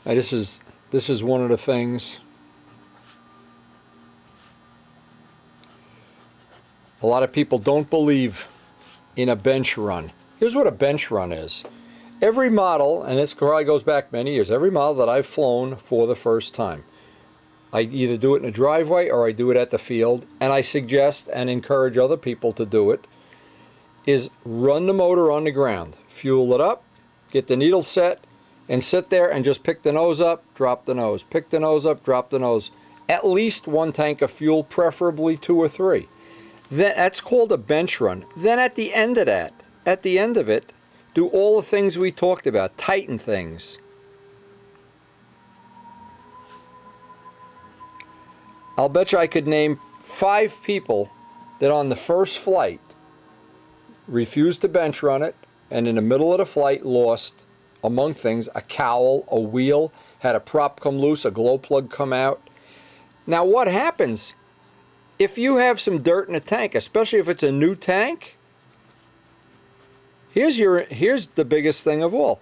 Now, this is one of the things a lot of people don't believe in a bench run. Here's what a bench run is. Every model, and this probably goes back many years, every model that I've flown for the first time, I either do it in a driveway or I do it at the field, and I suggest and encourage other people to do it, is run the motor on the ground, fuel it up, get the needle set, and sit there and just pick the nose up, drop the nose, pick the nose up, drop the nose. At least one tank of fuel, preferably 2 or 3. That's called a bench run. Then at the end of that, at the end of it, do all the things we talked about, tighten things. I'll bet you I could name 5 people that on the first flight refused to bench run it, and in the middle of the flight lost, among things, a cowl, a wheel, had a prop come loose, a glow plug come out. Now what happens if you have some dirt in a tank, especially if it's a new tank? Here's the biggest thing of all.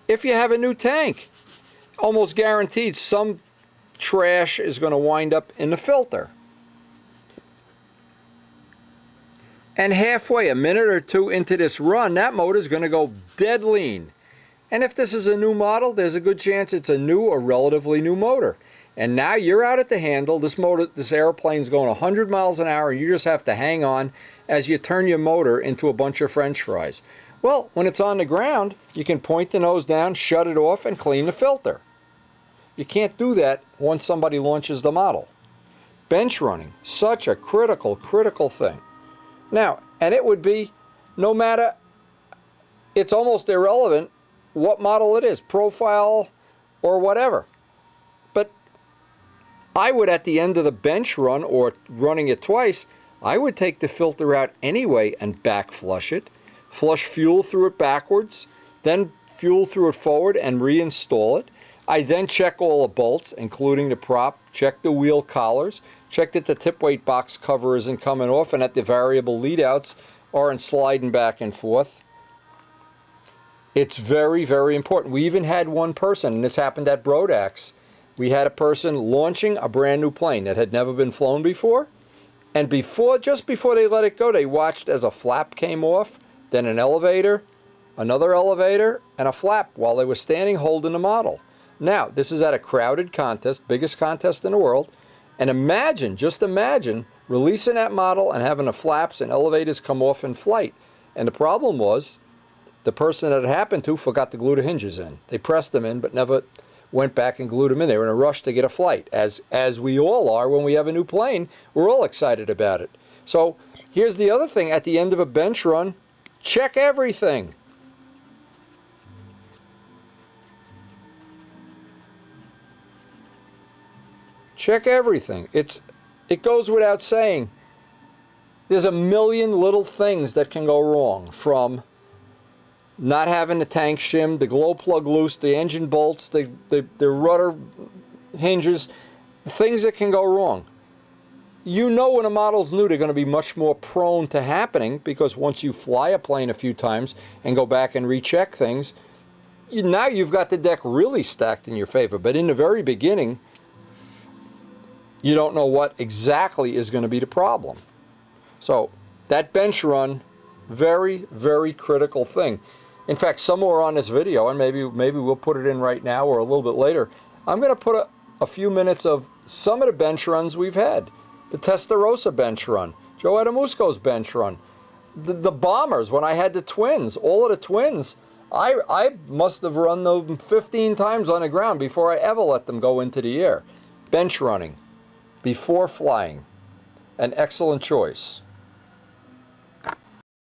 If you have a new tank, almost guaranteed some trash is going to wind up in the filter. And halfway, a minute or 2 into this run, that motor is going to go dead lean. And if this is a new model, there's a good chance it's a new or relatively new motor. And now you're out at the handle, this airplane's going 100 miles an hour, and you just have to hang on as you turn your motor into a bunch of French fries. Well, when it's on the ground, you can point the nose down, shut it off, and clean the filter. You can't do that once somebody launches the model. Bench running, such a critical thing. Now, and it would be, no matter, it's almost irrelevant what model it is, profile or whatever. But I would, at the end of the bench run, or running it twice, I would take the filter out anyway and back flush it, flush fuel through it backwards, then fuel through it forward and reinstall it. I then check all the bolts, including the prop, check the wheel collars, check that the tip weight box cover isn't coming off and that the variable lead outs aren't sliding back and forth. It's very, very important. We even had one person, and this happened at Brodax, we had a person launching a brand new plane that had never been flown before, and just before they let it go, they watched as a flap came off, then an elevator, another elevator, and a flap while they were standing holding the model. Now, this is at a crowded contest, biggest contest in the world, and imagine, just imagine, releasing that model and having the flaps and elevators come off in flight. And the problem was, the person that it happened to forgot to glue the hinges in. They pressed them in, but never went back and glued them in. They were in a rush to get a flight, as we all are when we have a new plane. We're all excited about it. So here's the other thing. At the end of a bench run, check everything. Check everything. It goes without saying, there's a million little things that can go wrong, from not having the tank shimmed, the glow plug loose, the engine bolts, the rudder hinges, things that can go wrong. You know when a model's new, they're going to be much more prone to happening, because once you fly a plane a few times and go back and recheck things, now you've got the deck really stacked in your favor. But in the very beginning, you don't know what exactly is going to be the problem. So that bench run, very, very critical thing. In fact, somewhere on this video, and maybe we'll put it in right now or a little bit later, I'm going to put a few minutes of some of the bench runs we've had. The Testarossa bench run, Joe Adamusco's bench run, the Bombers, when I had the twins, all of the twins, I must have run them 15 times on the ground before I ever let them go into the air. Bench running before flying, an excellent choice.